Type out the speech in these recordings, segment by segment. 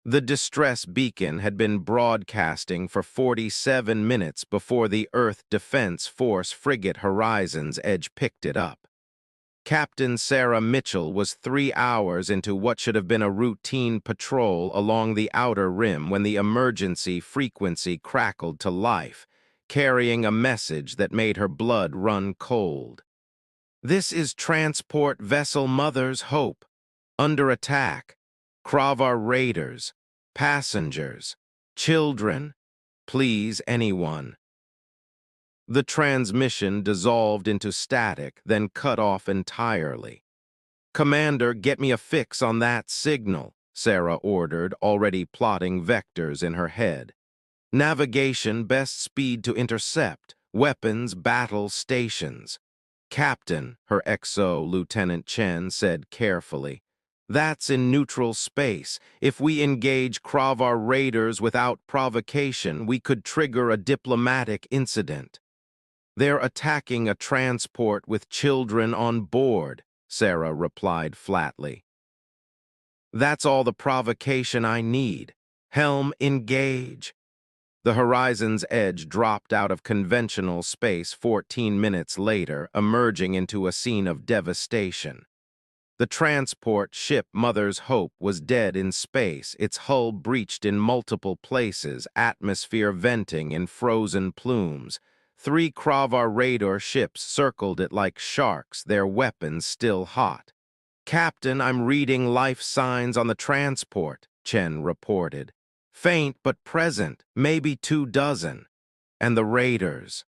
The distress beacon had been broadcasting for 47 minutes before the Earth Defense Force frigate Horizon's Edge picked it up. Captain Sarah Mitchell was 3 hours into what should have been a routine patrol along the outer rim when the emergency frequency crackled to life, carrying a message that made her blood run cold. "This is Transport Vessel Mother's Hope. Under attack. Kravar raiders. Passengers. Children. Please anyone." The transmission dissolved into static, then cut off entirely. "Commander, get me a fix on that signal," Sarah ordered, already plotting vectors in her head. "Navigation, best speed to intercept. Weapons, battle stations." "Captain," her XO, Lieutenant Chen, said carefully, "that's in neutral space. If we engage Kravar raiders without provocation, we could trigger a diplomatic incident." "They're attacking a transport with children on board," Sarah replied flatly. "That's all the provocation I need. Helm, engage." The Horizon's Edge dropped out of conventional space 14 minutes later, emerging into a scene of devastation. The transport ship Mother's Hope was dead in space, its hull breached in multiple places, atmosphere venting in frozen plumes. 3 Kravar radar ships circled it like sharks, their weapons still hot. "Captain, I'm reading life signs on the transport," Chen reported. "Faint but present, maybe 24. And the raiders.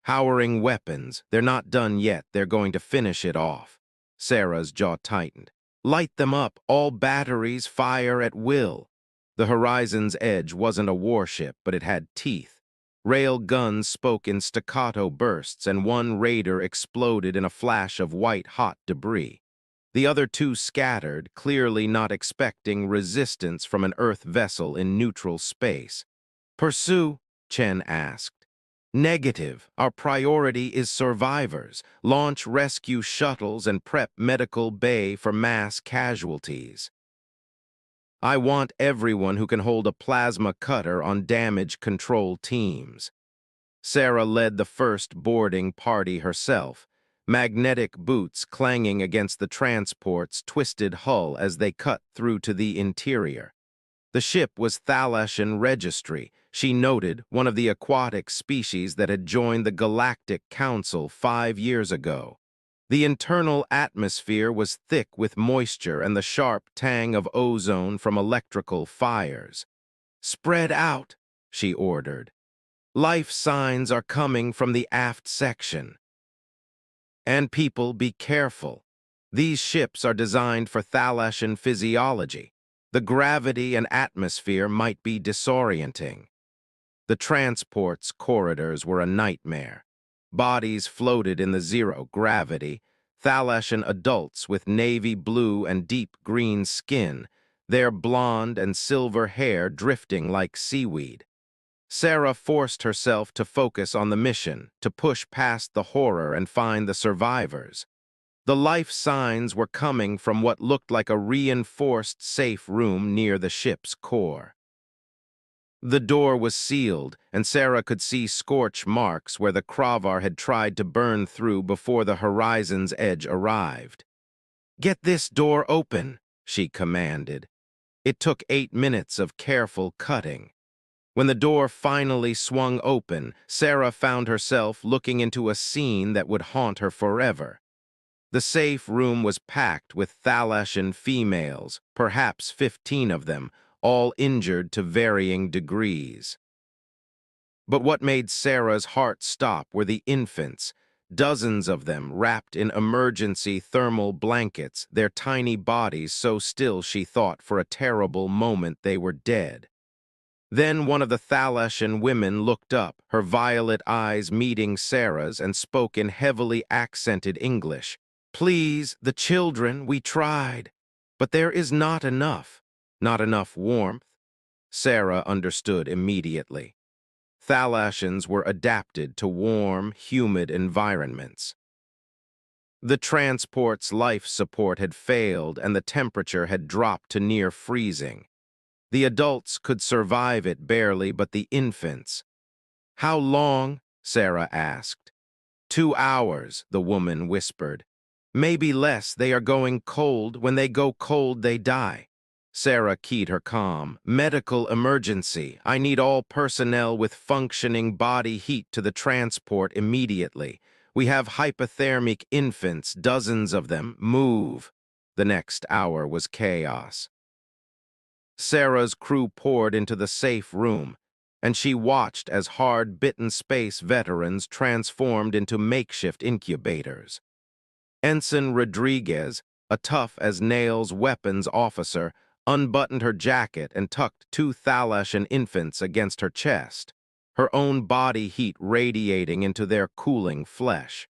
Powering weapons, they're not done yet, they're going to finish it off." Sarah's jaw tightened. "Light them up, all batteries fire at will." The Horizon's Edge wasn't a warship, but it had teeth. Rail guns spoke in staccato bursts, and one raider exploded in a flash of white-hot debris. The other 2 scattered, clearly not expecting resistance from an Earth vessel in neutral space. "Pursue?" Chen asked. "Negative. Our priority is survivors. Launch rescue shuttles and prep medical bay for mass casualties." "I want everyone who can hold a plasma cutter on damage control teams." Sarah led the first boarding party herself, magnetic boots clanging against the transport's twisted hull as they cut through to the interior. The ship was Thalashan Registry, she noted, one of the aquatic species that had joined the Galactic Council 5 years ago. The internal atmosphere was thick with moisture and the sharp tang of ozone from electrical fires. "Spread out," she ordered. "Life signs are coming from the aft section. And people, be careful. These ships are designed for Thalashan physiology. The gravity and atmosphere might be disorienting." The transport's corridors were a nightmare. Bodies floated in the zero gravity, Thalashan adults with navy blue and deep green skin, their blonde and silver hair drifting like seaweed. Sarah forced herself to focus on the mission, to push past the horror and find the survivors. The life signs were coming from what looked like a reinforced safe room near the ship's core. The door was sealed, and Sarah could see scorch marks where the Kravar had tried to burn through before the Horizon's Edge arrived. "Get this door open," she commanded. It took 8 minutes of careful cutting. When the door finally swung open, Sarah found herself looking into a scene that would haunt her forever. The safe room was packed with Thalashan females, perhaps 15 of them, all injured to varying degrees. But what made Sarah's heart stop were the infants, dozens of them wrapped in emergency thermal blankets, their tiny bodies so still she thought for a terrible moment they were dead. Then one of the Thalashan women looked up, her violet eyes meeting Sarah's, and spoke in heavily accented English. "Please, the children, we tried. But there is not enough. Not enough warmth." Sarah understood immediately. Thalashans were adapted to warm, humid environments. The transport's life support had failed and the temperature had dropped to near freezing. The adults could survive it barely, but the infants. How long? Sarah asked. 2 hours, the woman whispered. Maybe less. They are going cold. When they go cold, they die. Sarah keyed her calm. Medical emergency. I need all personnel with functioning body heat to the transport immediately. We have hypothermic infants, dozens of them. Move. The next hour was chaos. Sarah's crew poured into the safe room, and she watched as hard-bitten space veterans transformed into makeshift incubators. Ensign Rodriguez, a tough-as-nails weapons officer, unbuttoned her jacket and tucked 2 Thalashan infants against her chest, her own body heat radiating into their cooling flesh.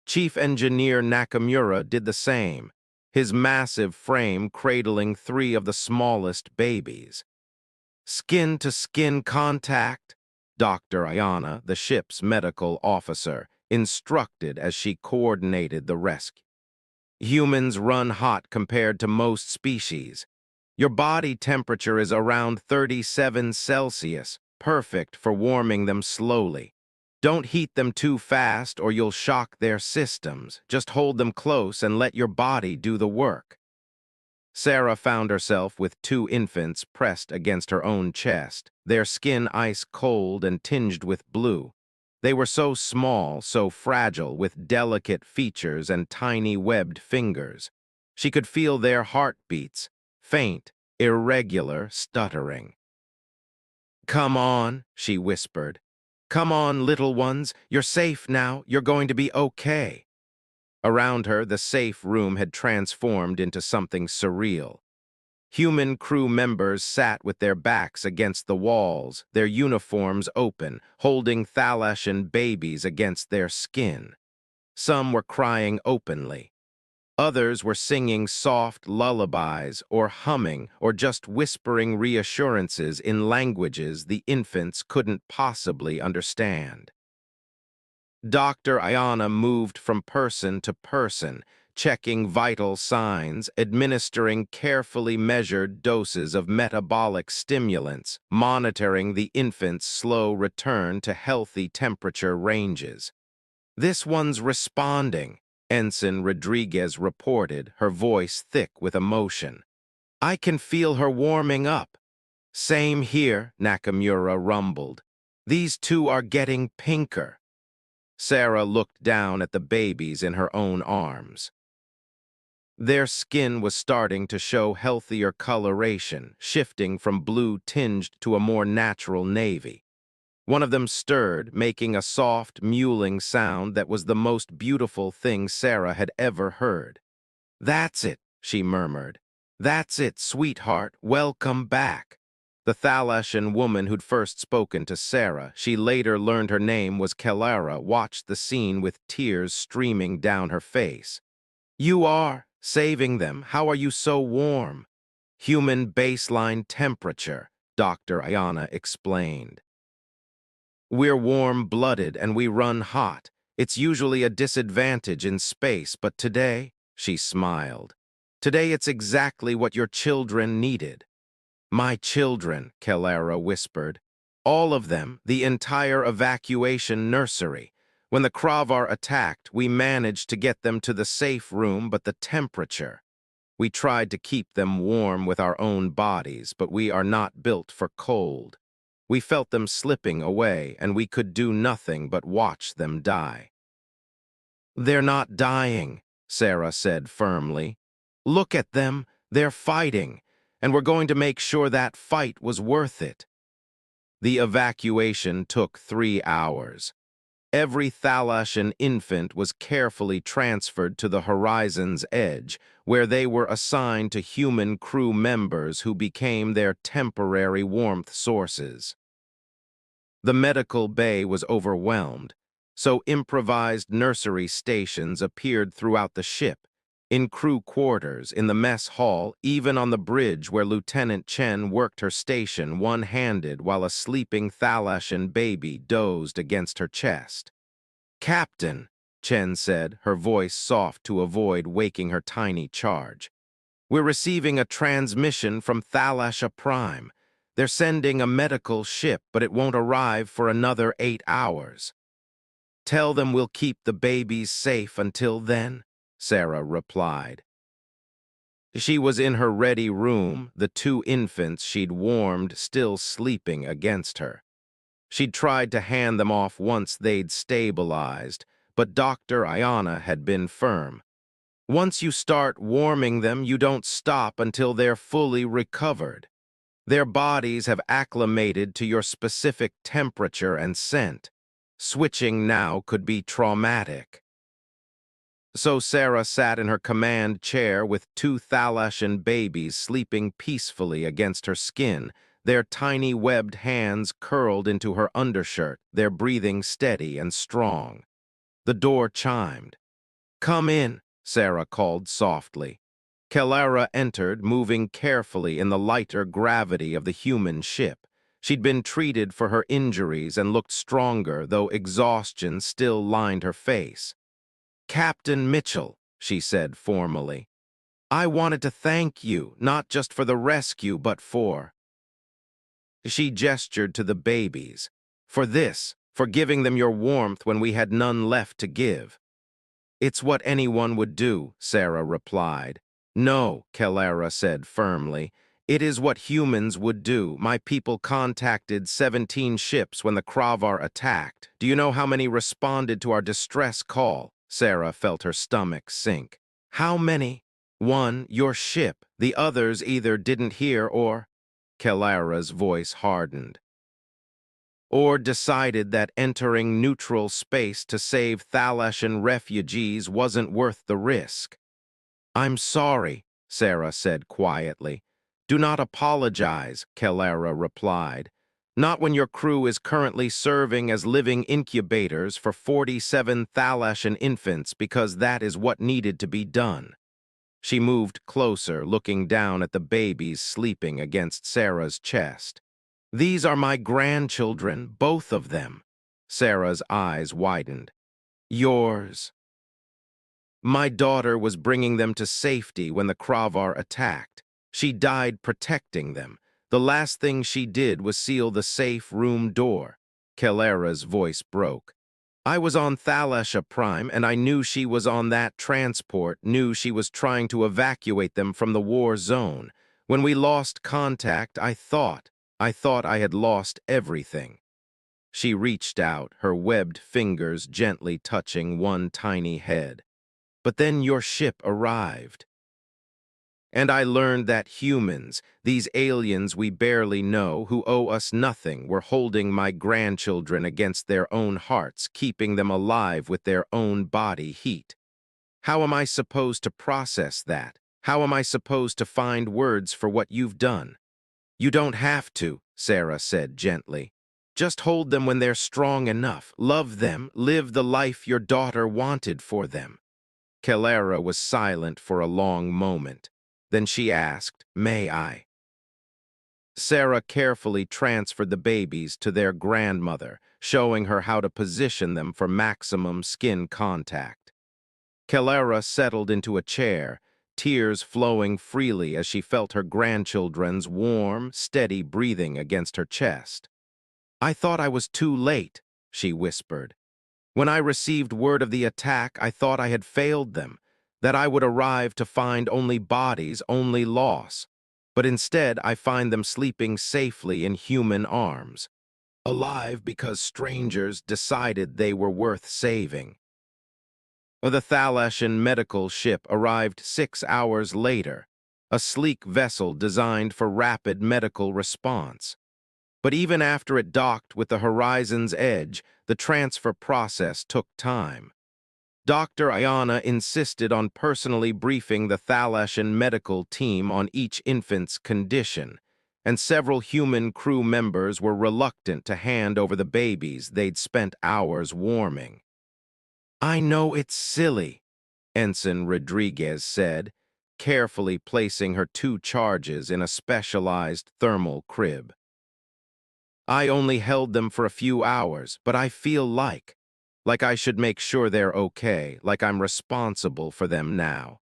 Chief Engineer Nakamura did the same, his massive frame cradling 3 of the smallest babies. Skin-to-skin contact, Dr. Ayana, the ship's medical officer, instructed as she coordinated the rescue. Humans run hot compared to most species. Your body temperature is around 37 Celsius, perfect for warming them slowly. Don't heat them too fast or you'll shock their systems. Just hold them close and let your body do the work. Sarah found herself with 2 infants pressed against her own chest, their skin ice-cold and tinged with blue. They were so small, so fragile, with delicate features and tiny webbed fingers. She could feel their heartbeats, faint, irregular, stuttering. "Come on," she whispered. "Come on, little ones. You're safe now. You're going to be okay." Around her, the safe room had transformed into something surreal. Human crew members sat with their backs against the walls, their uniforms open, holding Thalashan babies against their skin. Some were crying openly. Others were singing soft lullabies or humming or just whispering reassurances in languages the infants couldn't possibly understand. Dr. Ayana moved from person to person, checking vital signs, administering carefully measured doses of metabolic stimulants, monitoring the infant's slow return to healthy temperature ranges. "This one's responding," Ensign Rodriguez reported, her voice thick with emotion. "I can feel her warming up." "Same here," Nakamura rumbled. "These 2 are getting pinker." Sarah looked down at the babies in her own arms. Their skin was starting to show healthier coloration, shifting from blue tinged to a more natural navy. One of them stirred, making a soft, mewling sound that was the most beautiful thing Sarah had ever heard. "That's it," she murmured. "That's it, sweetheart. Welcome back." The Thalashan woman who'd first spoken to Sarah, she later learned her name was Kelara, watched the scene with tears streaming down her face. "You are saving them. How are you so warm?" "Human baseline temperature," Dr. Ayana explained. "We're warm-blooded and we run hot. It's usually a disadvantage in space, but today," she smiled. "Today it's exactly what your children needed." "My children," Kelara whispered. "All of them, the entire evacuation nursery. When the Kravar attacked, we managed to get them to the safe room, but the temperature. We tried to keep them warm with our own bodies, but we are not built for cold. We felt them slipping away, and we could do nothing but watch them die." "They're not dying," Sarah said firmly. "Look at them. They're fighting. And we're going to make sure that fight was worth it." The evacuation took 3 hours. Every Thalashan infant was carefully transferred to the horizon's edge, where they were assigned to human crew members who became their temporary warmth sources. The medical bay was overwhelmed, so improvised nursery stations appeared throughout the ship, in crew quarters, in the mess hall, even on the bridge where Lieutenant Chen worked her station one-handed while a sleeping Thalashan baby dozed against her chest. "Captain," Chen said, her voice soft to avoid waking her tiny charge. We're receiving a transmission from Thalasha Prime. They're sending a medical ship, but it won't arrive for another 8 hours. Tell them we'll keep the babies safe until then, Sarah replied. She was in her ready room, the 2 infants she'd warmed still sleeping against her. She'd tried to hand them off once they'd stabilized, but Dr. Ayana had been firm. Once you start warming them, you don't stop until they're fully recovered. Their bodies have acclimated to your specific temperature and scent. Switching now could be traumatic. So Sarah sat in her command chair with 2 Thalashan babies sleeping peacefully against her skin, their tiny webbed hands curled into her undershirt, their breathing steady and strong. The door chimed. "Come in," Sarah called softly. Kelara entered, moving carefully in the lighter gravity of the human ship. She'd been treated for her injuries and looked stronger, though exhaustion still lined her face. "Captain Mitchell," she said formally, "I wanted to thank you, not just for the rescue, but for—" She gestured to the babies. "For giving them your warmth when we had none left to give." "It's what anyone would do," Sarah replied. "No," Kelara said firmly. "It is what humans would do. My people contacted 17 ships when the Kravar attacked. Do you know how many responded to our distress call?" Sarah felt her stomach sink. "How many?" "1, your ship. The others either didn't hear or—" Kelara's voice hardened. "Or decided that entering neutral space to save Thalashan refugees wasn't worth the risk." "I'm sorry," Sarah said quietly. "Do not apologize," Kelara replied. "Not when your crew is currently serving as living incubators for 47 Thalashan infants, because that is what needed to be done." She moved closer, looking down at the babies sleeping against Sarah's chest. "These are my grandchildren, both of them." Sarah's eyes widened. "Yours." "My daughter was bringing them to safety when the Kravar attacked. She died protecting them. The last thing she did was seal the safe room door." Kelara's voice broke. "I was on Thalasha Prime, and I knew she was on that transport, knew she was trying to evacuate them from the war zone. When we lost contact, I thought I had lost everything." She reached out, her webbed fingers gently touching one tiny head. "But then your ship arrived. And I learned that humans, these aliens we barely know, who owe us nothing, were holding my grandchildren against their own hearts, keeping them alive with their own body heat. How am I supposed to process that? How am I supposed to find words for what you've done?" "You don't have to," Sarah said gently. "Just hold them when they're strong enough. Love them, live the life your daughter wanted for them." Kelara was silent for a long moment. Then she asked, "May I?" Sarah carefully transferred the babies to their grandmother, showing her how to position them for maximum skin contact. Kelara settled into a chair, tears flowing freely as she felt her grandchildren's warm, steady breathing against her chest. "I thought I was too late," she whispered. "When I received word of the attack, I thought I had failed them, that I would arrive to find only bodies, only loss. But instead, I find them sleeping safely in human arms, alive because strangers decided they were worth saving." The Thalashan medical ship arrived 6 hours later, a sleek vessel designed for rapid medical response. But even after it docked with the Horizon's Edge, the transfer process took time. Dr. Ayana insisted on personally briefing the Thalashan medical team on each infant's condition, and several human crew members were reluctant to hand over the babies they'd spent hours warming. "I know it's silly," Ensign Rodriguez said, carefully placing her 2 charges in a specialized thermal crib. "I only held them for a few hours, but I feel like I should make sure they're okay, like I'm responsible for them now."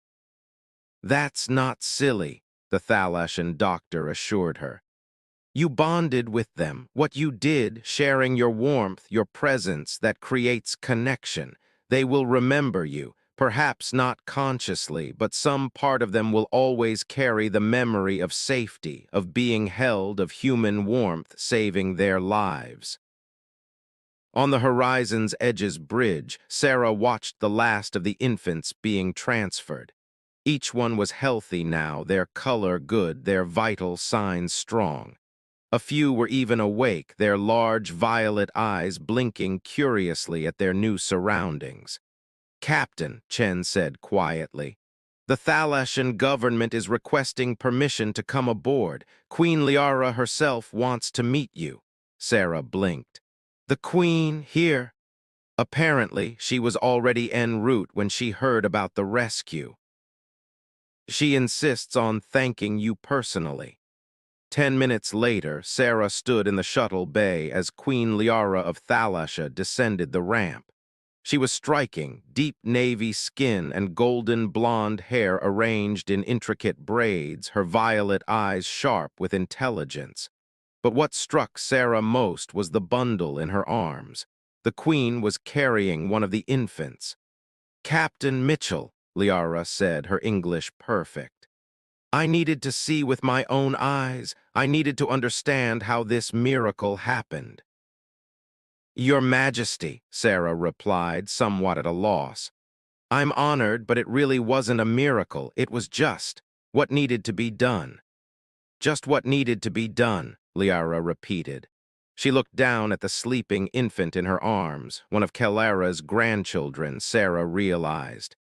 That's not silly, the Thalashan doctor assured her. You bonded with them. What you did, sharing your warmth, your presence, that creates connection. They will remember you, perhaps not consciously, but some part of them will always carry the memory of safety, of being held, of human warmth, saving their lives. On the horizon's edge's bridge, Sarah watched the last of the infants being transferred. Each one was healthy now, their color good, their vital signs strong. A few were even awake, their large violet eyes blinking curiously at their new surroundings. Captain, Chen said quietly, the Thalashan government is requesting permission to come aboard. Queen Liara herself wants to meet you. Sarah blinked. The Queen here? Apparently, she was already en route when she heard about the rescue. She insists on thanking you personally. 10 minutes later, Sarah stood in the shuttle bay as Queen Liara of Thalasha descended the ramp. She was striking, deep navy skin and golden blonde hair arranged in intricate braids, her violet eyes sharp with intelligence. But what struck Sarah most was the bundle in her arms. The Queen was carrying one of the infants. Captain Mitchell, Liara said, her English perfect. I needed to see with my own eyes. I needed to understand how this miracle happened. Your Majesty, Sarah replied, somewhat at a loss. I'm honored, but it really wasn't a miracle. It was just what needed to be done. Just what needed to be done, Liara repeated. She looked down at the sleeping infant in her arms, one of Kelara's grandchildren, Sarah realized.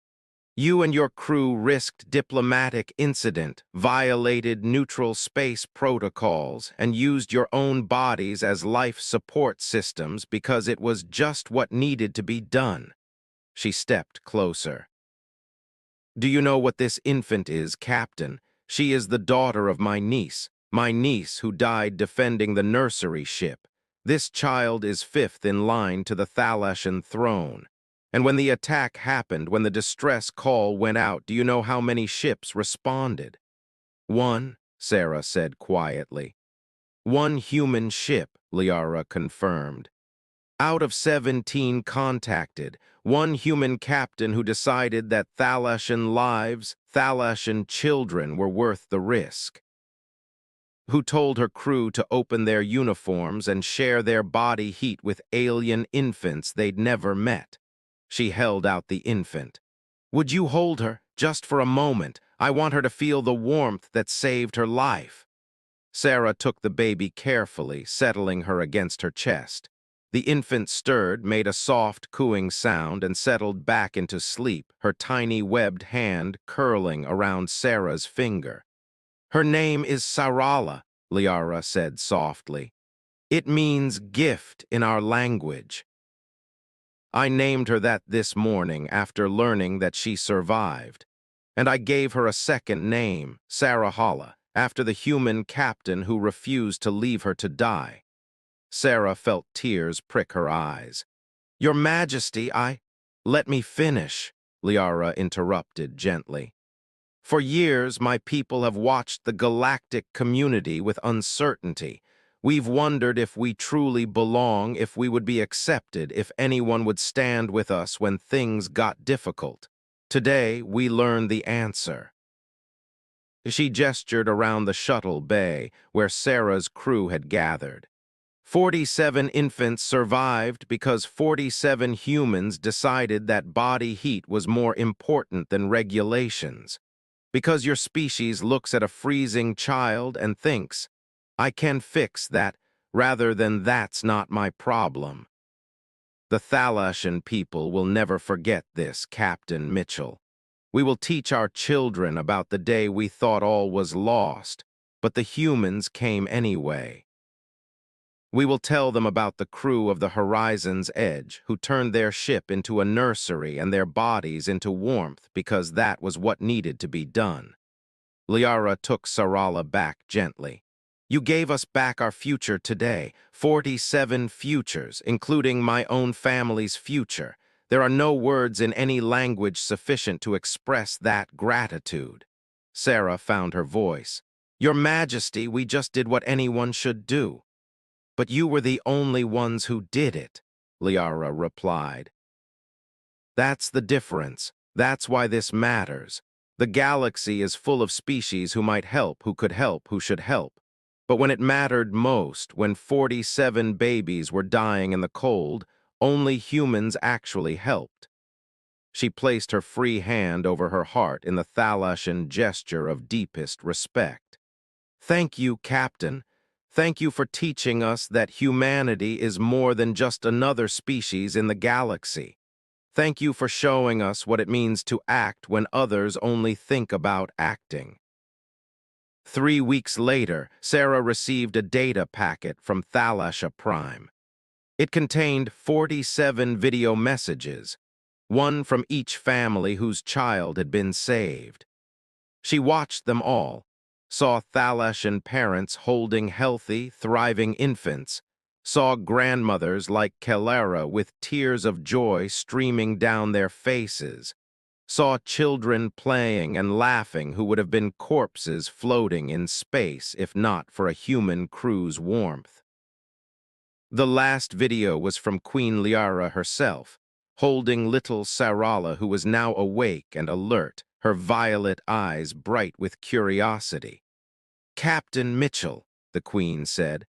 You and your crew risked diplomatic incident, violated neutral space protocols, and used your own bodies as life support systems because it was just what needed to be done. She stepped closer. Do you know what this infant is, Captain? She is the daughter of my niece who died defending the nursery ship. This child is fifth in line to the Thalashan throne. And when the attack happened, when the distress call went out, do you know how many ships responded? One, Sarah said quietly. One human ship, Liara confirmed. Out of 17 contacted, one human captain who decided that Thalashan lives, Thalashan children were worth the risk. Who told her crew to open their uniforms and share their body heat with alien infants they'd never met. She held out the infant. Would you hold her, just for a moment? I want her to feel the warmth that saved her life. Sarah took the baby carefully, settling her against her chest. The infant stirred, made a soft, cooing sound, and settled back into sleep, her tiny webbed hand curling around Sarah's finger. Her name is Sarala, Liara said softly. It means gift in our language. I named her that this morning after learning that she survived. And I gave her a second name, Sarahala, after the human captain who refused to leave her to die. Sarah felt tears prick her eyes. Your Majesty, Let me finish, Liara interrupted gently. For years, my people have watched the galactic community with uncertainty. We've wondered if we truly belong, if we would be accepted, if anyone would stand with us when things got difficult. Today, we learned the answer. She gestured around the shuttle bay where Sarah's crew had gathered. 47 infants survived because 47 humans decided that body heat was more important than regulations. Because your species looks at a freezing child and thinks, I can fix that, rather than that's not my problem. The Thalashan people will never forget this, Captain Mitchell. We will teach our children about the day we thought all was lost, but the humans came anyway. We will tell them about the crew of the Horizon's Edge who turned their ship into a nursery and their bodies into warmth because that was what needed to be done. Liara took Sarala back gently. You gave us back our future today, 47 futures, including my own family's future. There are no words in any language sufficient to express that gratitude. Sarah found her voice. Your Majesty, we just did what anyone should do. But you were the only ones who did it, Liara replied. That's the difference. That's why this matters. The galaxy is full of species who might help, who could help, who should help. But when it mattered most, when 47 babies were dying in the cold, only humans actually helped. She placed her free hand over her heart in the Thalashan gesture of deepest respect. Thank you, Captain. Thank you for teaching us that humanity is more than just another species in the galaxy. Thank you for showing us what it means to act when others only think about acting. 3 weeks later, Sarah received a data packet from Thalasha Prime. It contained 47 video messages, one from each family whose child had been saved. She watched them all, saw Thalashan parents holding healthy, thriving infants, saw grandmothers like Kelara with tears of joy streaming down their faces, saw children playing and laughing who would have been corpses floating in space if not for a human crew's warmth. The last video was from Queen Liara herself, holding little Sarala, who was now awake and alert, her violet eyes bright with curiosity. Captain Mitchell, the Queen said,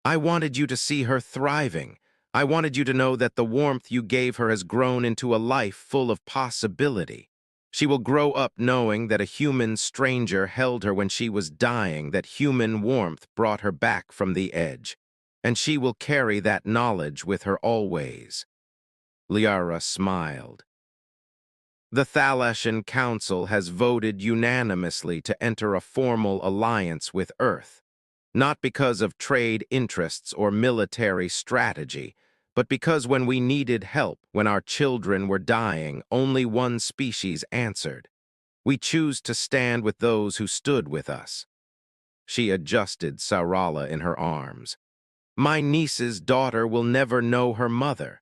I wanted you to see her thriving. I wanted you to know that the warmth you gave her has grown into a life full of possibility. She will grow up knowing that a human stranger held her when she was dying, that human warmth brought her back from the edge, and she will carry that knowledge with her always. Liara smiled. The Thalashan Council has voted unanimously to enter a formal alliance with Earth, not because of trade interests or military strategy, but because when we needed help, when our children were dying, only one species answered. We choose to stand with those who stood with us. She adjusted Sarala in her arms. My niece's daughter will never know her mother,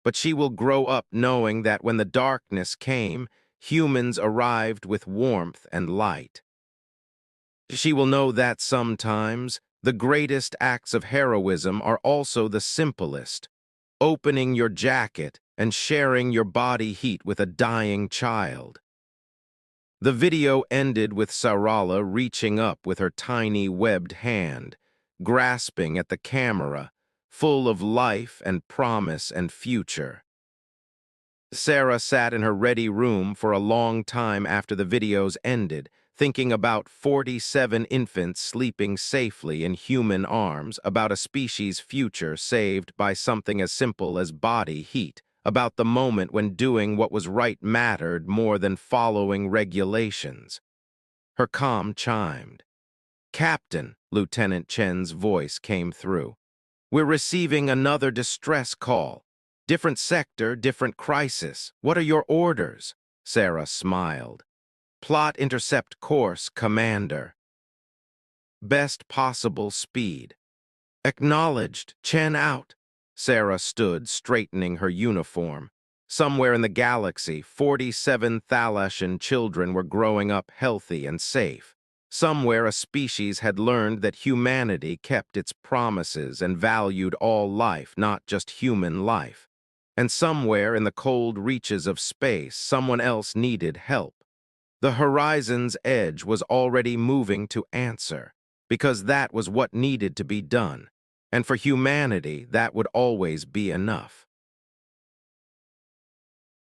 but she will grow up knowing that when the darkness came, humans arrived with warmth and light. She will know that sometimes the greatest acts of heroism are also the simplest, opening your jacket and sharing your body heat with a dying child. The video ended with Sarala reaching up with her tiny webbed hand, grasping at the camera, full of life and promise and future. Sarah sat in her ready room for a long time after the videos ended, thinking about 47 infants sleeping safely in human arms, about a species' future saved by something as simple as body heat, about the moment when doing what was right mattered more than following regulations. Her comm chimed. Captain, Lieutenant Chen's voice came through. We're receiving another distress call. Different sector, different crisis. What are your orders? Sarah smiled. Plot intercept course, Commander. Best possible speed. Acknowledged. Chen out. Sarah stood, straightening her uniform. Somewhere in the galaxy, 47 Thalashan children were growing up healthy and safe. Somewhere a species had learned that humanity kept its promises and valued all life, not just human life. And somewhere in the cold reaches of space, someone else needed help. The horizon's edge was already moving to answer, because that was what needed to be done, and for humanity that would always be enough.